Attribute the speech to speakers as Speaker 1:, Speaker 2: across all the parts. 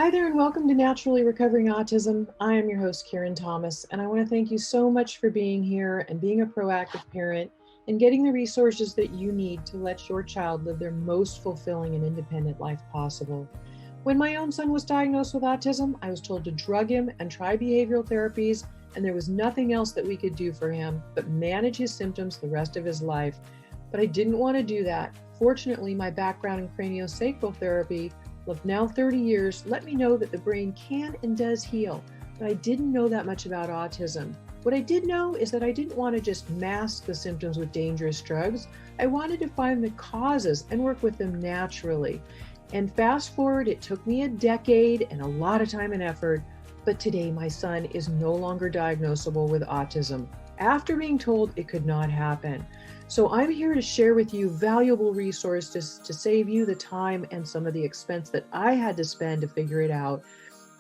Speaker 1: Hi there and welcome to Naturally Recovering Autism. I am your host, Karen Thomas, and I want to thank you so much for being here and being a proactive parent and getting the resources that you need to let your child live their most fulfilling and independent life possible. When my own son was diagnosed with autism, I was told to drug him and try behavioral therapies, and there was nothing else that we could do for him but manage his symptoms the rest of his life. But I didn't want to do that. Fortunately, my background in craniosacral therapy of now 30 years let me know that the brain can and does heal, but I didn't know that much about autism. What I did know is that I didn't want to just mask the symptoms with dangerous drugs. I wanted to find the causes and work with them naturally. And fast forward, it took me a decade and a lot of time and effort, but today my son is no longer diagnosable with autism after being told it could not happen. So I'm here to share with you valuable resources to save you the time and some of the expense that I had to spend to figure it out,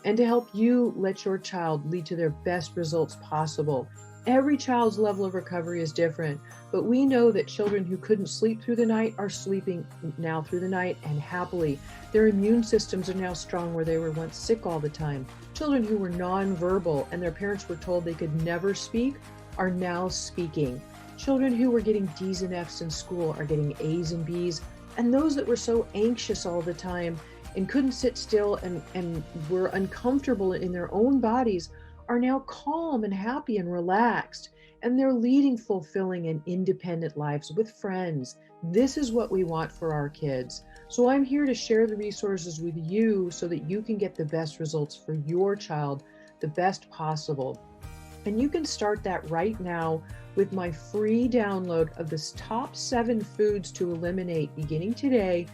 Speaker 1: and to help you let your child lead to their best results possible. Every child's level of recovery is different, but we know that children who couldn't sleep through the night are sleeping now through the night and happily. Their immune systems are now strong where they were once sick all the time. Children who were nonverbal and their parents were told they could never speak are now speaking. Children who were getting D's and F's in school are getting A's and B's. And those that were so anxious all the time and couldn't sit still and were uncomfortable in their own bodies are now calm and happy and relaxed. And they're leading fulfilling and independent lives with friends. This is what we want for our kids. So I'm here to share the resources with you so that you can get the best results for your child, the best possible. And you can start that right now with my free download of the top 7 foods to eliminate beginning today,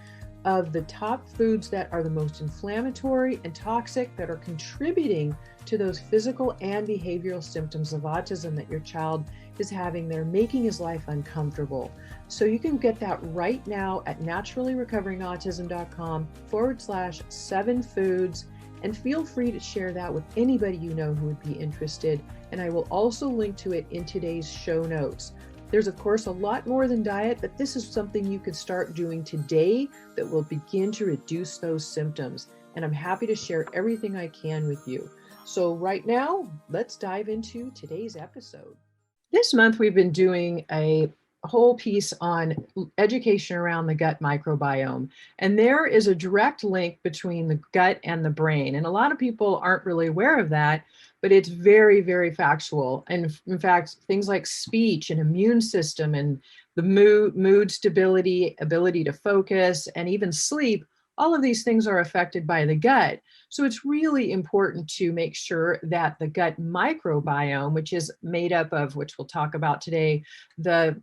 Speaker 1: of the top foods that are the most inflammatory and toxic that are contributing to those physical and behavioral symptoms of autism that your child is having. They're making his life uncomfortable. So you can get that right now at naturallyrecoveringautism.com/7 foods. And feel free to share that with anybody you know who would be interested. And I will also link to it in today's show notes. There's, of course, a lot more than diet, but this is something you could start doing today that will begin to reduce those symptoms. And I'm happy to share everything I can with you. So right now, let's dive into today's episode. This month, we've been doing a whole piece on education around the gut microbiome. And there is a direct link between the gut and the brain. And a lot of people aren't really aware of that, but it's very, very factual. And in fact, things like speech and immune system and the mood stability, ability to focus, and even sleep, all of these things are affected by the gut. So it's really important to make sure that the gut microbiome, which is made up of, which we'll talk about today,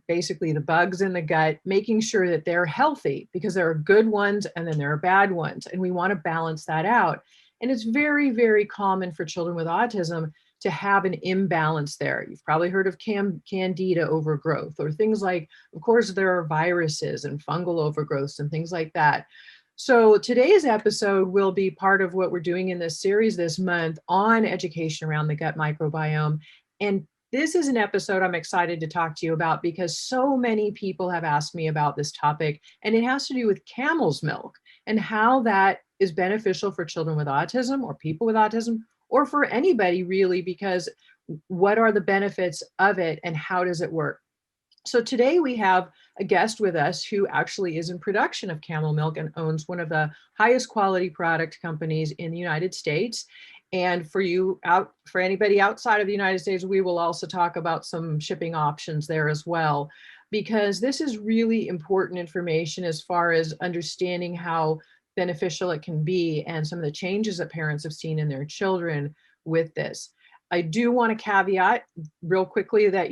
Speaker 1: basically the bugs in the gut, making sure that they're healthy, because there are good ones and then there are bad ones, and we want to balance that out. And it's very, very common for children with autism to have an imbalance there. You've probably heard of candida overgrowth, or things like, of course, there are viruses and fungal overgrowths and things like that. So today's episode will be part of what we're doing in this series this month on education around the gut microbiome. And this is an episode I'm excited to talk to you about because so many people have asked me about this topic, and it has to do with camel's milk and how that is beneficial for children with autism or people with autism, or for anybody really, because what are the benefits of it and how does it work? So today we have a guest with us who actually is in production of camel milk and owns one of the highest quality product companies in the United States. And for anybody outside of the United States, we will also talk about some shipping options there as well, because this is really important information as far as understanding how beneficial it can be and some of the changes that parents have seen in their children with this. I do want to caveat real quickly that,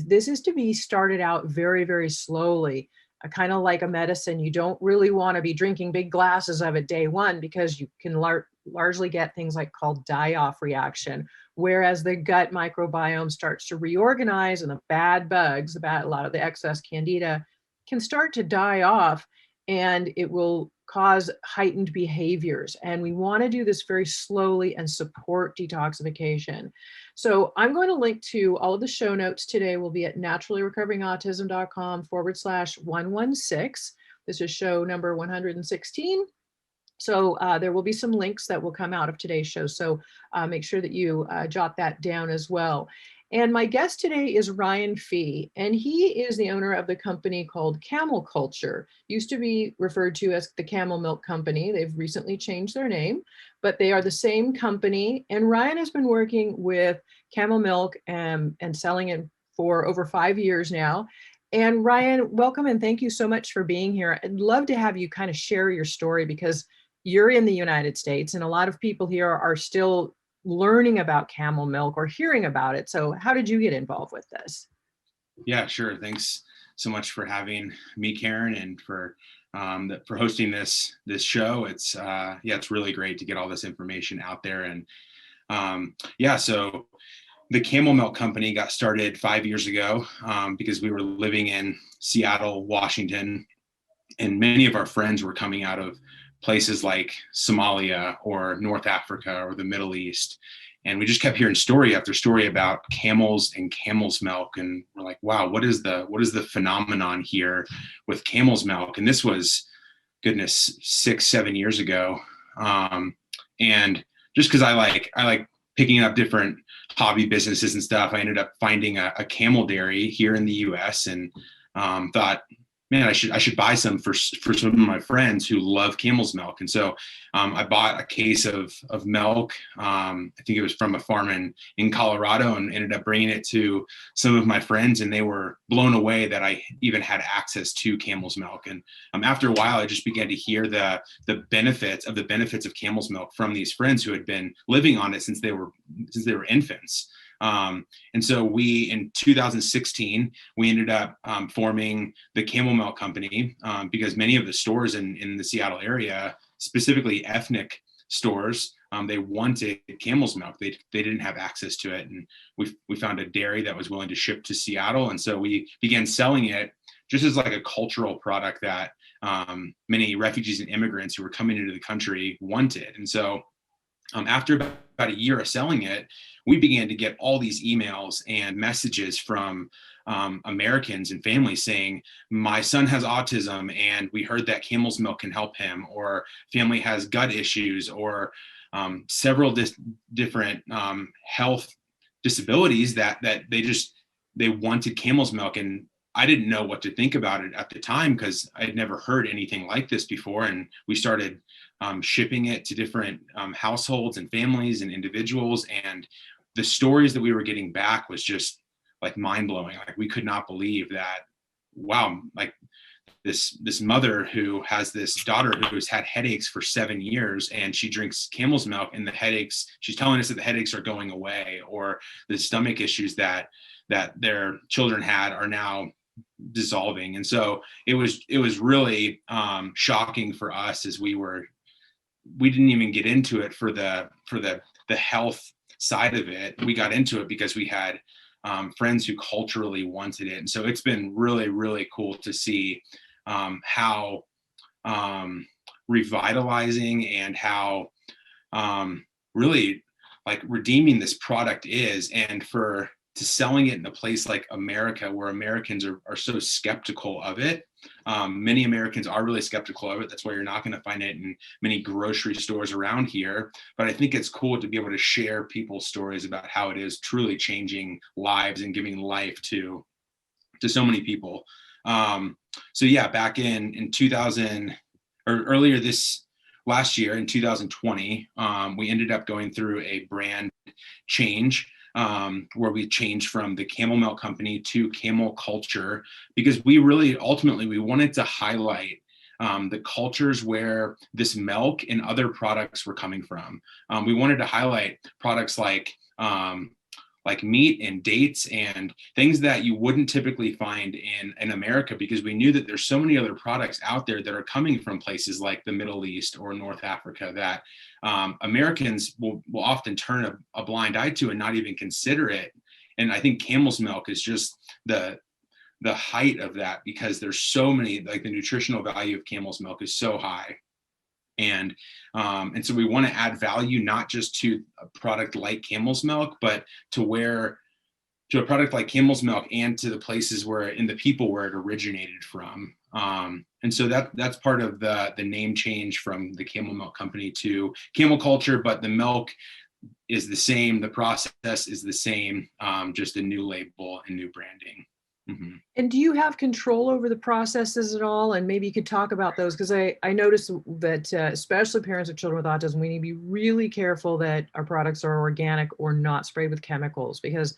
Speaker 1: this is to be started out very, very slowly, kind of like a medicine. You don't really want to be drinking big glasses of it day one, because you can largely get things like called die-off reaction, whereas the gut microbiome starts to reorganize and the bad bugs, a lot of the excess candida can start to die off, and it will cause heightened behaviors. And we want to do this very slowly and support detoxification. So I'm going to link to all of the show notes today. Will be at naturallyrecoveringautism.com/116. This is show number 116. So there will be some links that will come out of today's show. So make sure that you jot that down as well. And my guest today is Ryan Fee, and he is the owner of the company called Camel Culture. Used to be referred to as the Camel Milk Company. They've recently changed their name, but they are the same company. And Ryan has been working with camel milk and selling it for over 5 years now. And Ryan, welcome and thank you so much for being here. I'd love to have you kind of share your story because you're in the United States and a lot of people here are still learning about camel milk or hearing about it. So how did you get involved with this?
Speaker 2: Yeah, sure. Thanks so much for having me, Karen, and for hosting this show. It's it's really great to get all this information out there. And so the Camel Milk Company got started 5 years ago because we were living in Seattle, Washington, and many of our friends were coming out of places like Somalia or North Africa or the Middle East. And we just kept hearing story after story about camels and camel's milk. And we're like, wow, what is the phenomenon here with camel's milk? And this was, goodness, 6-7 years ago. And just because I like picking up different hobby businesses and stuff, I ended up finding a camel dairy here in the US and thought, man, I should buy some for some of my friends who love camel's milk. And so I bought a case of milk. I think it was from a farm in Colorado, and ended up bringing it to some of my friends, and they were blown away that I even had access to camel's milk. And after a while, I just began to hear the benefits of camel's milk from these friends who had been living on it since they were infants. And so in 2016, we ended up forming the Camel Milk Company because many of the stores in the Seattle area, specifically ethnic stores, they wanted camel's milk. They didn't have access to it. And we found a dairy that was willing to ship to Seattle. And so we began selling it just as like a cultural product that many refugees and immigrants who were coming into the country wanted. And so after about a year of selling it, we began to get all these emails and messages from Americans and families saying, my son has autism and we heard that camel's milk can help him, or family has gut issues, or several different health disabilities that they wanted camel's milk. And I didn't know what to think about it at the time because I'd never heard anything like this before. And we started shipping it to different households and families and individuals. And the stories that we were getting back was just like mind blowing. Like we could not believe that, wow, like this mother who has this daughter who's had headaches for 7 years, and she drinks camel's milk, and the headaches, she's telling us that the headaches are going away, or the stomach issues that their children had are now dissolving. And so it was really shocking for us as we didn't even get into it for the health side of it. We got into it because we had friends who culturally wanted it. And so it's been really, really cool to see how revitalizing and how really like redeeming this product is, and to selling it in a place like America, where Americans are so skeptical of it. Many Americans are really skeptical of it. That's why you're not going to find it in many grocery stores around here. But I think it's cool to be able to share people's stories about how it is truly changing lives and giving life to so many people. So yeah, back in 2000, or earlier this last year in 2020, we ended up going through a brand change. Where we changed from the Camel Milk Company to Camel Culture, because we really ultimately we wanted to highlight the cultures where this milk and other products were coming from. We wanted to highlight products like meat and dates and things that you wouldn't typically find in America, because we knew that there's so many other products out there that are coming from places like the Middle East or North Africa that Americans will often turn a blind eye to and not even consider it. And I think camel's milk is just the height of that, because there's so many, like the nutritional value of camel's milk is so high. And so we want to add value, not just to a product like camel's milk, but to where to a product like Camel's milk and to the places where and the people where it originated from. And so that's part of the name change from the Camel Milk Company to Camel Culture, but the milk is the same, the process is the same, just a new label and new branding. Mm-hmm.
Speaker 1: And do you have control over the processes at all? And maybe you could talk about those, because I noticed that especially parents of children with autism, we need to be really careful that our products are organic or not sprayed with chemicals, because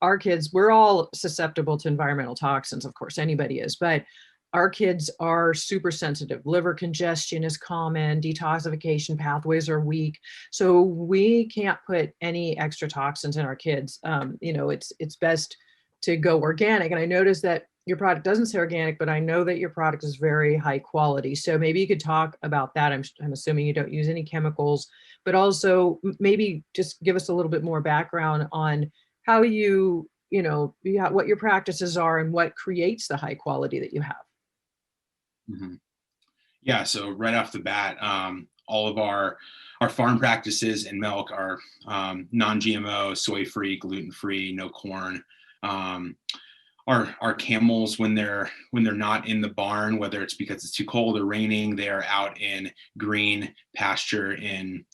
Speaker 1: our kids, we're all susceptible to environmental toxins, of course, anybody is, but our kids are super sensitive. Liver congestion is common, detoxification pathways are weak. So we can't put any extra toxins in our kids. It's best to go organic. And I noticed that your product doesn't say organic, but I know that your product is very high quality. So maybe you could talk about that. I'm assuming you don't use any chemicals, but also maybe just give us a little bit more background on how what your practices are and what creates the high quality that you have.
Speaker 2: Mm-hmm. Yeah, so right off the bat, all of our farm practices and milk are non-GMO, soy-free, gluten-free, no corn. Our camels, when they're not in the barn, whether it's because it's too cold or raining, they are out in green pasture in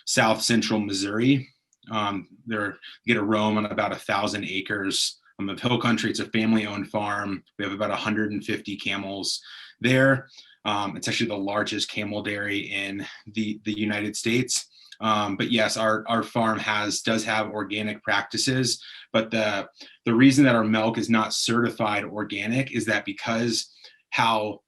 Speaker 2: south central Missouri. They get to roam on about 1,000 acres of hill country. It's a family-owned farm. We have about 150 camels there. It's actually the largest camel dairy in the United States. But yes, our farm does have organic practices. But the reason that our milk is not certified organic is that because how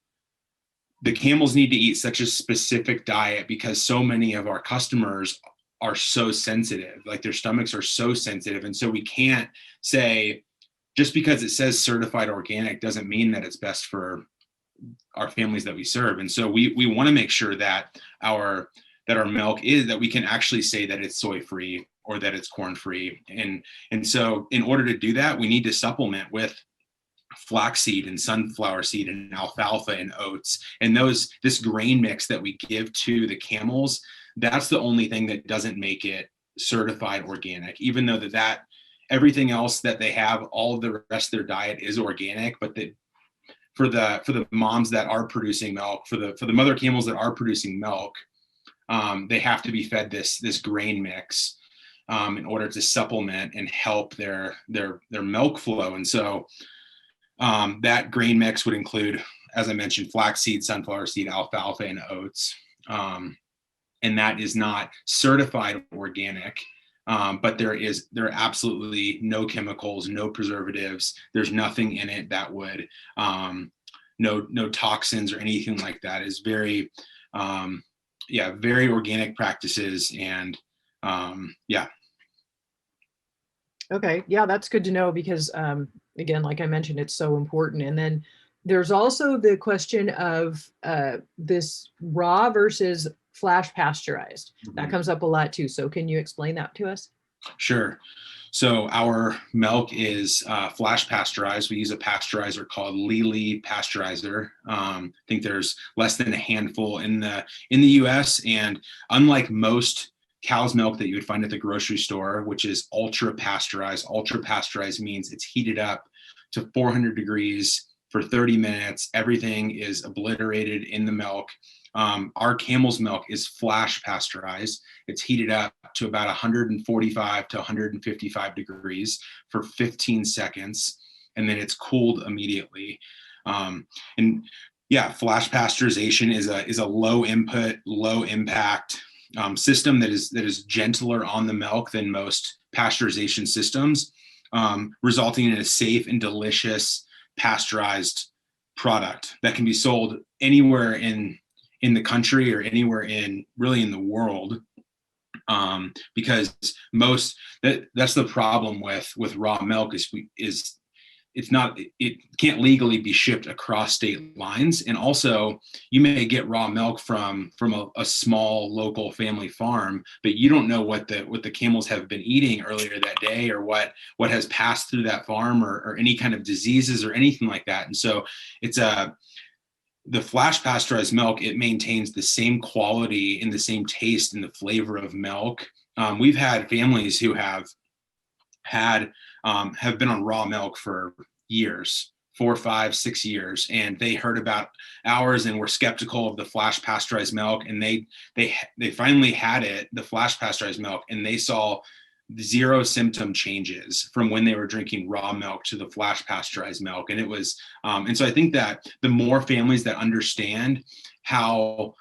Speaker 2: the camels need to eat such a specific diet, because so many of our customers are so sensitive, like their stomachs are so sensitive. And so we can't say, just because it says certified organic doesn't mean that it's best for our families that we serve. And so we want to make sure that our milk is, that we can actually say that it's soy free or that it's corn free. And so in order to do that, we need to supplement with flaxseed and sunflower seed and alfalfa and oats. And this grain mix that we give to the camels, that's the only thing that doesn't make it certified organic, even though that everything else that they have, all of the rest of their diet is organic. But for the moms that are producing milk, for the mother camels that are producing milk, they have to be fed this grain mix in order to supplement and help their milk flow. And so that grain mix would include, as I mentioned, flaxseed, sunflower seed, alfalfa, and oats. And that is not certified organic. But there are absolutely no chemicals, no preservatives. There's nothing in it that would, no toxins or anything like that. It's very, very organic practices. And yeah.
Speaker 1: Okay. Yeah, that's good to know, because again, like I mentioned, it's so important. And then there's also the question of this raw versus flash pasteurized. Mm-hmm. That comes up a lot too. So can you explain that to us?
Speaker 2: Sure. So our milk is flash pasteurized. We use a pasteurizer called Lely pasteurizer. I think there's less than a handful in the U.S. And unlike most cow's milk that you would find at the grocery store, which is ultra pasteurized. Ultra pasteurized means it's heated up to 400 degrees for 30 minutes. Everything is obliterated in the milk. Our camel's milk is flash pasteurized. It's heated up to about 145 to 155 degrees for 15 seconds, and then it's cooled immediately. And yeah, flash pasteurization is a low input, low impact system that is gentler on the milk than most pasteurization systems, resulting in a safe and delicious pasteurized product that can be sold anywhere in the country or anywhere in the world. Because that's the problem with raw milk is it can't legally be shipped across state lines. And also you may get raw milk from a small local family farm, but you don't know what the camels have been eating earlier that day, or what has passed through that farm, or any kind of diseases or anything like that. And so it's the flash pasteurized milk, it maintains the same quality and the same taste and the flavor of milk. We've had families who have have been on raw milk for years, 4, 5, 6 years, and they heard about ours and were skeptical of the flash pasteurized milk, and they finally had it, the flash pasteurized milk, and they saw 0 symptom changes from when they were drinking raw milk to the flash pasteurized milk. And it was and so I think that the more families that understand how,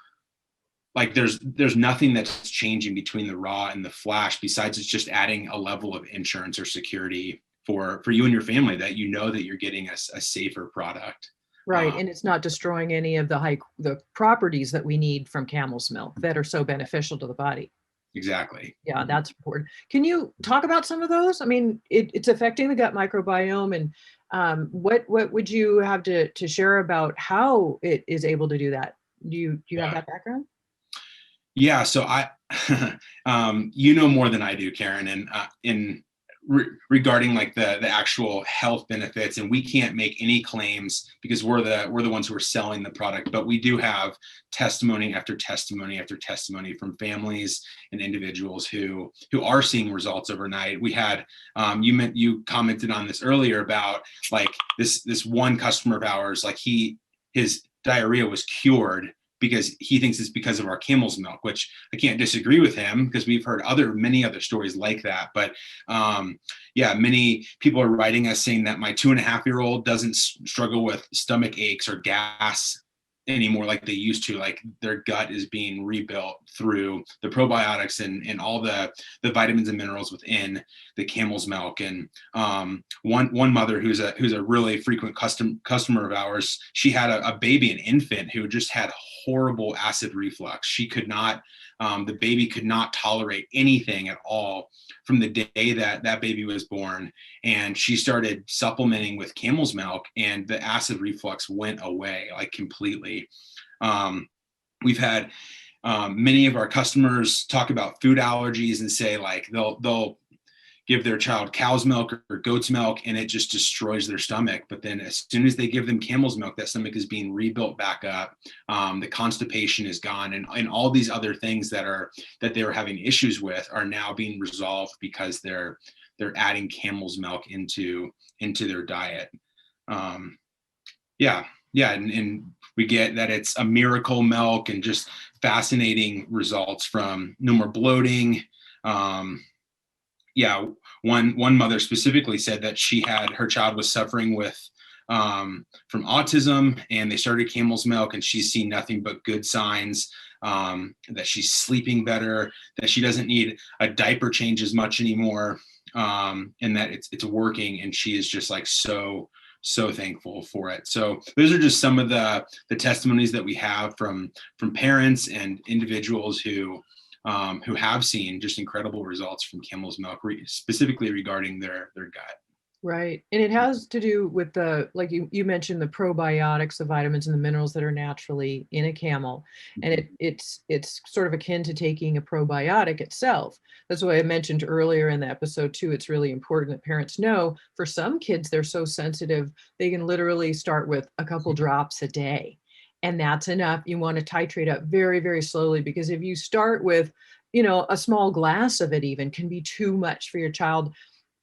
Speaker 2: like, there's nothing that's changing between the raw and the flash, besides it's just adding a level of insurance or security for you and your family, that you know that you're getting a safer product.
Speaker 1: Right. And it's not destroying any of the properties that we need from camel's milk that are so beneficial to the body.
Speaker 2: Exactly.
Speaker 1: Yeah, that's important. Can you talk about some of those? I mean, it's affecting the gut microbiome, and what would you have to share about how it is able to do that? Do you have that background?
Speaker 2: Yeah. So you know more than I do, Karen, and regarding like the actual health benefits, and we can't make any claims because we're the ones who are selling the product, but we do have testimony after testimony after testimony from families and individuals who are seeing results overnight. We had you commented on this earlier about like this one customer of ours, like his diarrhea was cured because he thinks it's because of our camel's milk, which I can't disagree with him, because we've heard many other stories like that. But yeah, many people are writing us saying that my 2.5-year-old doesn't struggle with stomach aches or gas anymore like they used to. Like, their gut is being rebuilt through the probiotics and all the vitamins and minerals within the camel's milk. And one mother who's a really frequent customer of ours, she had a baby, an infant, who just had horrible acid reflux. She could not, the baby could not tolerate anything at all from the day that baby was born. And she started supplementing with camel's milk, and the acid reflux went away, like, completely. We've had many of our customers talk about food allergies and say, like, they'll give their child cow's milk or goat's milk and it just destroys their stomach. But then as soon as they give them camel's milk, that stomach is being rebuilt back up. The constipation is gone, and all these other things that they were having issues with are now being resolved because they're adding camel's milk into their diet. And we get that it's a miracle milk, and just fascinating results from no more bloating. One mother specifically said that her child was suffering from autism, and they started camel's milk, and she's seen nothing but good signs, that she's sleeping better, that she doesn't need a diaper change as much anymore, and that it's working, and she is just like so thankful for it. So those are just some of the testimonies that we have from parents and individuals who have seen just incredible results from camel's milk, specifically regarding their gut.
Speaker 1: Right. And it has to do with like you mentioned, the probiotics, the vitamins and the minerals that are naturally in a camel. And it's sort of akin to taking a probiotic itself. That's why I mentioned earlier in the episode too, it's really important that parents know, for some kids, they're so sensitive, they can literally start with a couple drops a day. And that's enough. You want to titrate up very, very slowly, because if you start with, a small glass of it even can be too much for your child.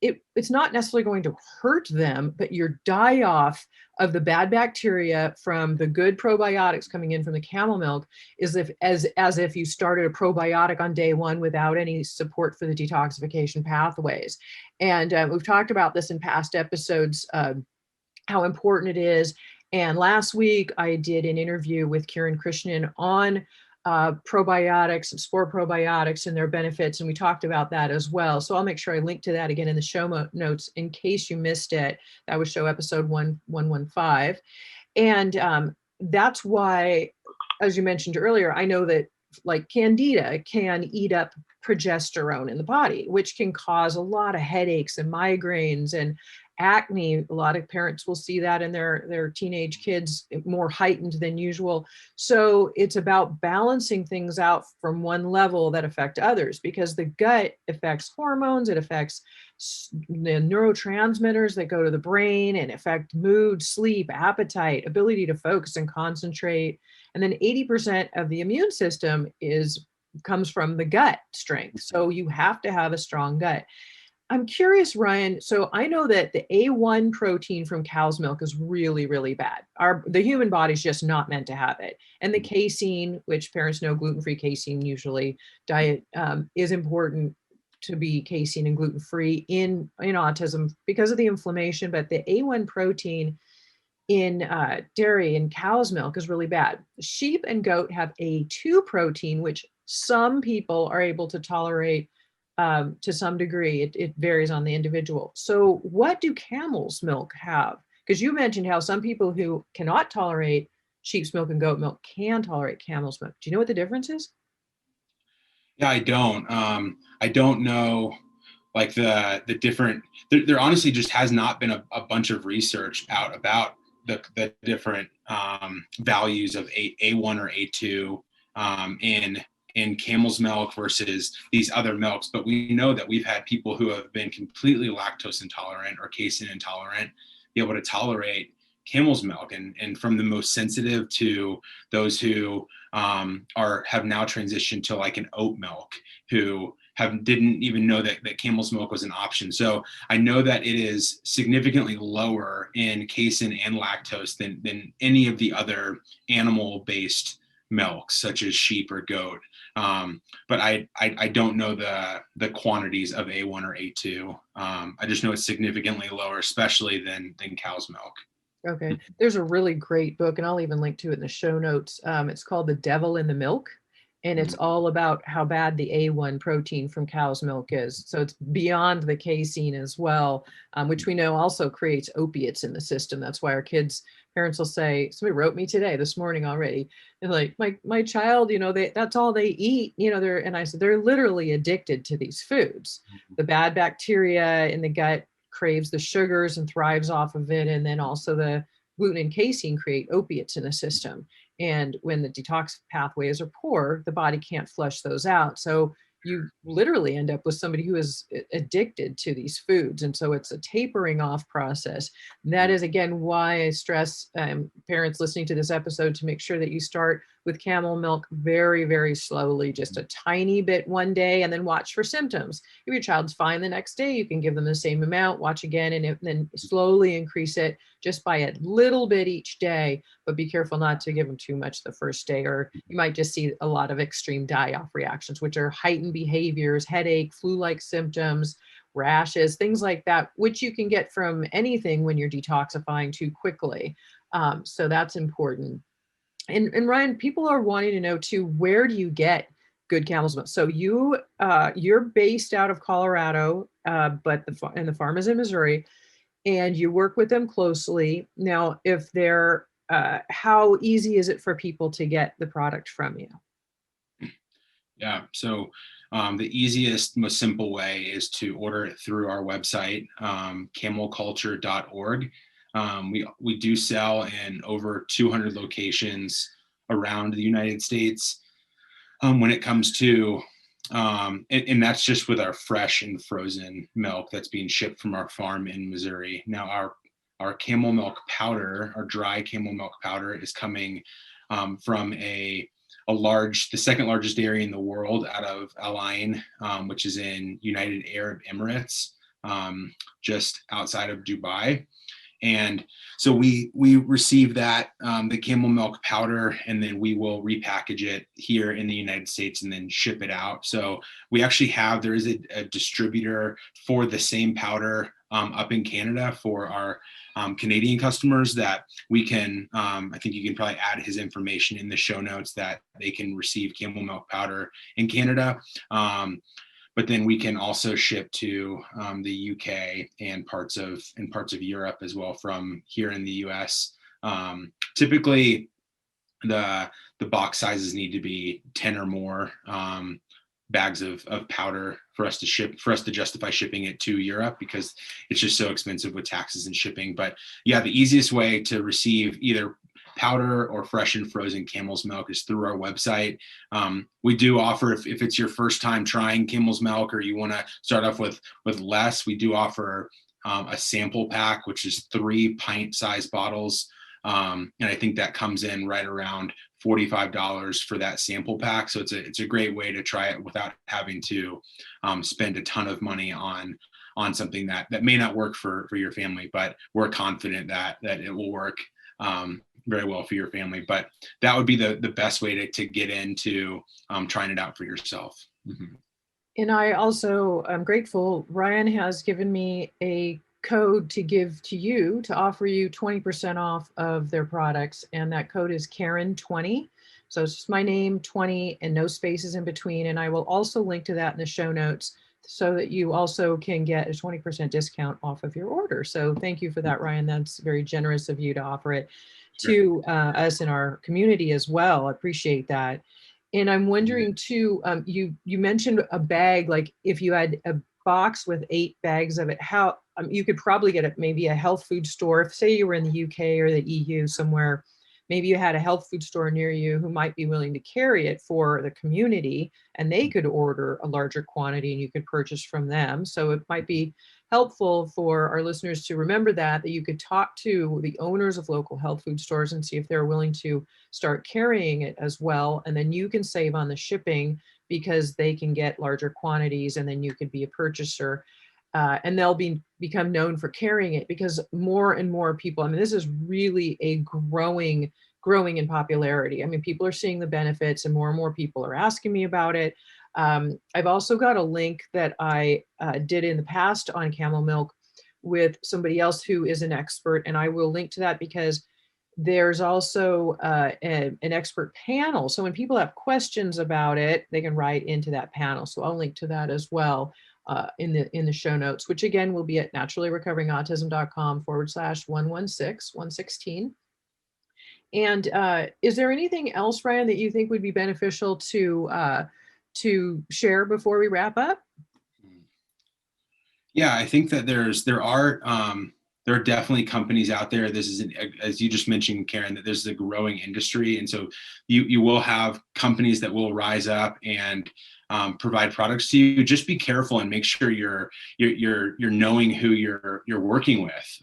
Speaker 1: It's not necessarily going to hurt them, but your die-off of the bad bacteria from the good probiotics coming in from the camel milk is as if you started a probiotic on day one without any support for the detoxification pathways. And we've talked about this in past episodes, how important it is. And last week I did an interview with Kiran Krishnan on probiotics, spore probiotics and their benefits, and we talked about that as well. So I'll make sure I link to that again in the show notes in case you missed it. That was show episode 115. And that's why, as you mentioned earlier, I know that like candida can eat up progesterone in the body, which can cause a lot of headaches and migraines and acne. A lot of parents will see that in their teenage kids more heightened than usual. So it's about balancing things out from one level that affect others, because the gut affects hormones, it affects the neurotransmitters that go to the brain and affect mood, sleep, appetite, ability to focus and concentrate. And then 80% of the immune system comes from the gut strength. So you have to have a strong gut. I'm curious, Ryan. So I know that the A1 protein from cow's milk is really, really bad. The human body's just not meant to have it. And the casein, which parents know, gluten-free casein usually diet is important to be casein and gluten-free in autism because of the inflammation. But the A1 protein in dairy and cow's milk is really bad. Sheep and goat have A2 protein, which some people are able to tolerate to some degree. It varies on the individual. So what do camel's milk have? Because you mentioned how some people who cannot tolerate sheep's milk and goat milk can tolerate camel's milk. Do you know what the difference is?
Speaker 2: Yeah, I don't. I don't know, like the different. There honestly just has not been a bunch of research out about the different values of A1 or A2 in camel's milk versus these other milks. But we know that we've had people who have been completely lactose intolerant or casein intolerant be able to tolerate camel's milk, and from the most sensitive to those who have now transitioned to like an oat milk, who didn't even know that camel's milk was an option. So I know that it is significantly lower in casein and lactose than any of the other animal-based milks, such as sheep or goat. But I don't know the quantities of A1 or A2. I just know it's significantly lower, especially than cow's milk.
Speaker 1: Okay. There's a really great book, and I'll even link to it in the show notes. It's called The Devil in the Milk, and it's all about how bad the A1 protein from cow's milk is. So it's beyond the casein as well, which we know also creates opiates in the system. That's why our parents will say, somebody wrote me today, this morning already, and like, my child, that's all they eat, and I said, they're literally addicted to these foods. The bad bacteria in the gut craves the sugars and thrives off of it. And then also the gluten and casein create opiates in the system. And when the detox pathways are poor, the body can't flush those out. So you literally end up with somebody who is addicted to these foods. And so it's a tapering off process. And that is, again, why I stress parents listening to this episode to make sure that you start with camel milk very, very slowly, just a tiny bit one day, and then watch for symptoms. If your child's fine the next day, you can give them the same amount, watch again, and then slowly increase it just by a little bit each day. But be careful not to give them too much the first day, or you might just see a lot of extreme die-off reactions, which are heightened behaviors, headache, flu-like symptoms, rashes, things like that, which you can get from anything when you're detoxifying too quickly. So that's important. And Ryan, people are wanting to know too, where do you get good camel's milk? So you're based out of Colorado, but the farm is in Missouri, and you work with them closely. Now, how easy is it for people to get the product from you?
Speaker 2: Yeah, so the easiest, most simple way is to order it through our website, camelculture.org. We do sell in over 200 locations around the United States. When it comes to, and that's just with our fresh and frozen milk that's being shipped from our farm in Missouri. Now our camel milk powder, our dry camel milk powder, is coming from the second largest dairy in the world, out of Al Ain, which is in United Arab Emirates, just outside of Dubai. And so we receive that, the camel milk powder, and then we will repackage it here in the United States and then ship it out. So we actually there is a distributor for the same powder up in Canada for our Canadian customers that we can, I think you can probably add his information in the show notes, that they can receive camel milk powder in Canada. But then we can also ship to the UK and parts of Europe as well from here in the US. Typically, the box sizes need to be 10 or more bags of powder for us to justify shipping it to Europe, because it's just so expensive with taxes and shipping. But yeah, the easiest way to receive either powder or fresh and frozen camel's milk is through our website. We do offer, if it's your first time trying camel's milk, or you want to start off with less, we do offer a sample pack, which is 3 pint-sized bottles. And I think that comes in right around $45 for that sample pack. So it's a great way to try it without having to spend a ton of money on something that may not work for your family, but we're confident that it will work very well for your family. But that would be the best way to get into trying it out for yourself. Mm-hmm.
Speaker 1: And I also am grateful. Ryan has given me a code to give to you to offer you 20% off of their products. And that code is Karen20. So it's just my name, 20, and no spaces in between. And I will also link to that in the show notes so that you also can get a 20% discount off of your order. So thank you for that, Ryan. That's very generous of you to offer it to us in our community as well. I appreciate that. And I'm wondering too, you mentioned a bag, like if you had a box with 8 bags of it, how you could probably get it maybe a health food store. If say you were in the UK or the EU somewhere, maybe you had a health food store near you who might be willing to carry it for the community, and they could order a larger quantity and you could purchase from them. So it might be helpful for our listeners to remember that you could talk to the owners of local health food stores and see if they're willing to start carrying it as well. And then you can save on the shipping because they can get larger quantities, and then you could be a purchaser. And they'll become known for carrying it because more and more people, I mean, this is really a growing in popularity. I mean, people are seeing the benefits and more people are asking me about it. I've also got a link that I did in the past on camel milk with somebody else who is an expert, and I will link to that because there's also an expert panel. So when people have questions about it, they can write into that panel. So I'll link to that as well in the show notes, which again will be at naturallyrecoveringautism.com/116. And is there anything else, Ryan, that you think would be beneficial to share before we wrap up?
Speaker 2: Yeah, I think that there are definitely companies out there. This is, as you just mentioned, Karen, that this is a growing industry. And so you will have companies that will rise up and provide products to you. Just be careful and make sure you're knowing who you're working with.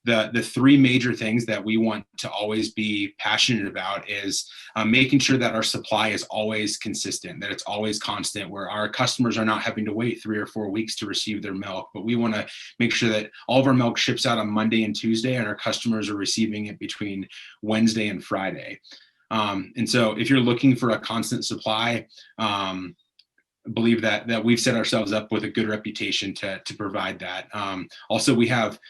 Speaker 2: The 3 major things that we want to always be passionate about is making sure that our supply is always consistent, that it's always constant, where our customers are not having to wait 3 or 4 weeks to receive their milk. But we want to make sure that all of our milk ships out on Monday and Tuesday, and our customers are receiving it between Wednesday and Friday. And so if you're looking for a constant supply, believe that we've set ourselves up with a good reputation to provide that. Also, we have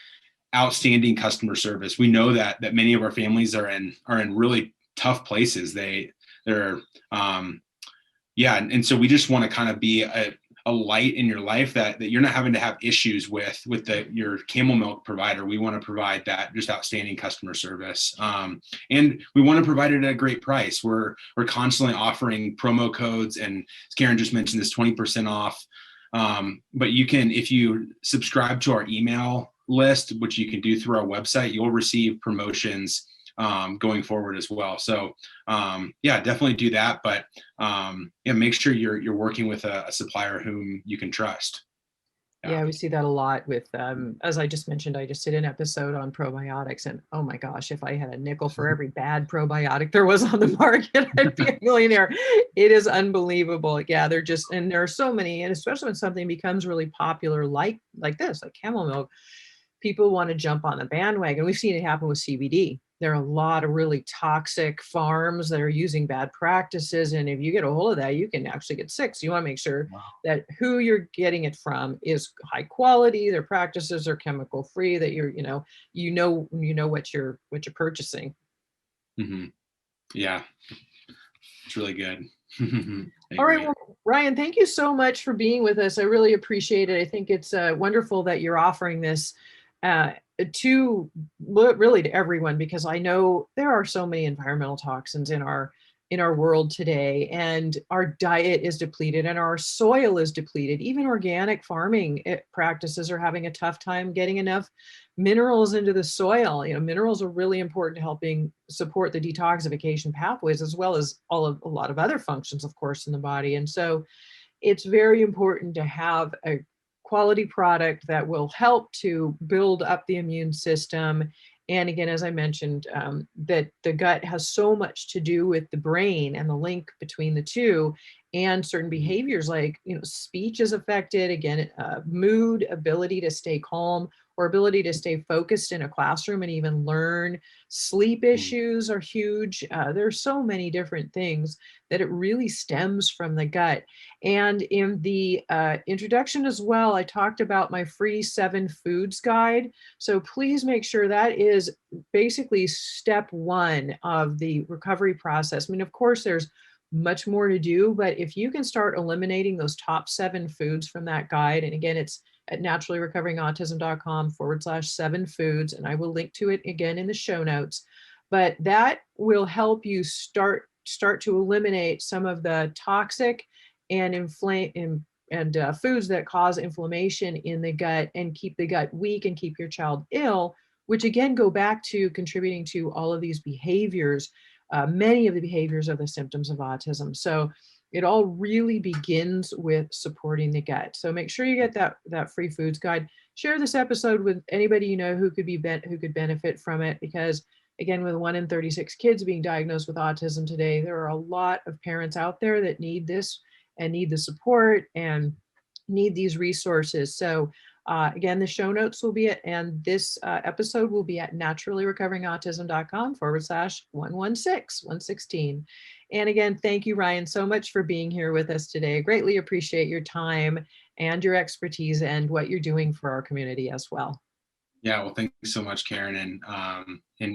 Speaker 2: outstanding customer service. We know that many of our families are in really tough places. And so we just want to kind of be a light in your life that you're not having to have issues with your camel milk provider. We want to provide that just outstanding customer service. And we want to provide it at a great price. We're constantly offering promo codes, and as Karen just mentioned, this 20% off. But you can, if you subscribe to our email list, which you can do through our website, you'll receive promotions going forward as well. So definitely do that. But make sure you're working with a supplier whom you can trust.
Speaker 1: Yeah, we see that a lot with, as I just mentioned, I just did an episode on probiotics, and oh my gosh, if I had a nickel for every bad probiotic there was on the market, I'd be a millionaire. It is unbelievable. Yeah, and there are so many, and especially when something becomes really popular like this, like camel milk, people want to jump on the bandwagon. We've seen it happen with CBD. There are a lot of really toxic farms that are using bad practices. And if you get a hold of that, you can actually get sick. So you want to make sure that who you're getting it from is high quality, their practices are chemical free, that you know what you're purchasing.
Speaker 2: Mm-hmm. Yeah, it's really good.
Speaker 1: All right. Well, Ryan, thank you so much for being with us. I really appreciate it. I think it's wonderful that you're offering this to everyone, because I know there are so many environmental toxins in our world today, and our diet is depleted and our soil is depleted. Even organic farming practices are having a tough time getting enough minerals into the soil. Minerals are really important to helping support the detoxification pathways, as well as a lot of other functions, of course, in the body. And so it's very important to have a quality product that will help to build up the immune system And again, as I mentioned, that the gut has so much to do with the brain and the link between the two, and certain behaviors like, speech is affected, again, mood, ability to stay calm or ability to stay focused in a classroom and even learn. Sleep issues are huge. There's so many different things that it really stems from the gut. And in the introduction as well, I talked about my free 7 foods guide. So please make sure that is basically step 1 of the recovery process. I mean, of course, there's much more to do, but if you can start eliminating those top 7 foods from that guide, and again, it's at naturallyrecoveringautism.com/7 foods, and I will link to it again in the show notes. But that will help you start to eliminate some of the toxic and foods that cause inflammation in the gut and keep the gut weak and keep your child ill, which again go back to contributing to all of these behaviors. Many of the behaviors are the symptoms of autism. So it all really begins with supporting the gut. So make sure you get that free foods guide. Share this episode with anybody you know who could benefit from it, because again, with 1 in 36 kids being diagnosed with autism today, there are a lot of parents out there that need this and need the support and need these resources. So again, the show notes will be and this episode will be at naturallyrecoveringautism.com/116. And again, thank you, Ryan, so much for being here with us today. I greatly appreciate your time and your expertise and what you're doing for our community as well.
Speaker 2: Yeah, well, thank you so much, Karen, and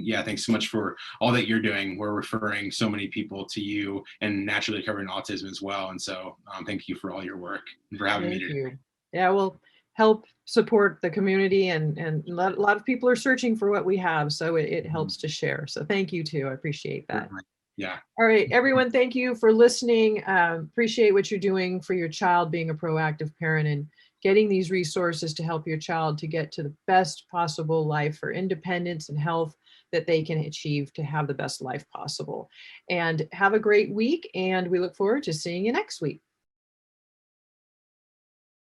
Speaker 2: yeah, thanks so much for all that you're doing. We're referring so many people to you and Naturally Recovering Autism as well, and so thank you for all your work and for having me today.
Speaker 1: Thank you. Yeah, we'll help support the community, and a lot of people are searching for what we have, so it helps to share. So thank you too. I appreciate that.
Speaker 2: Yeah.
Speaker 1: All right, everyone, thank you for listening. Appreciate what you're doing for your child, being a proactive parent and getting these resources to help your child to get to the best possible life for independence and health that they can achieve to have the best life possible. And have a great week, and we look forward to seeing you next week.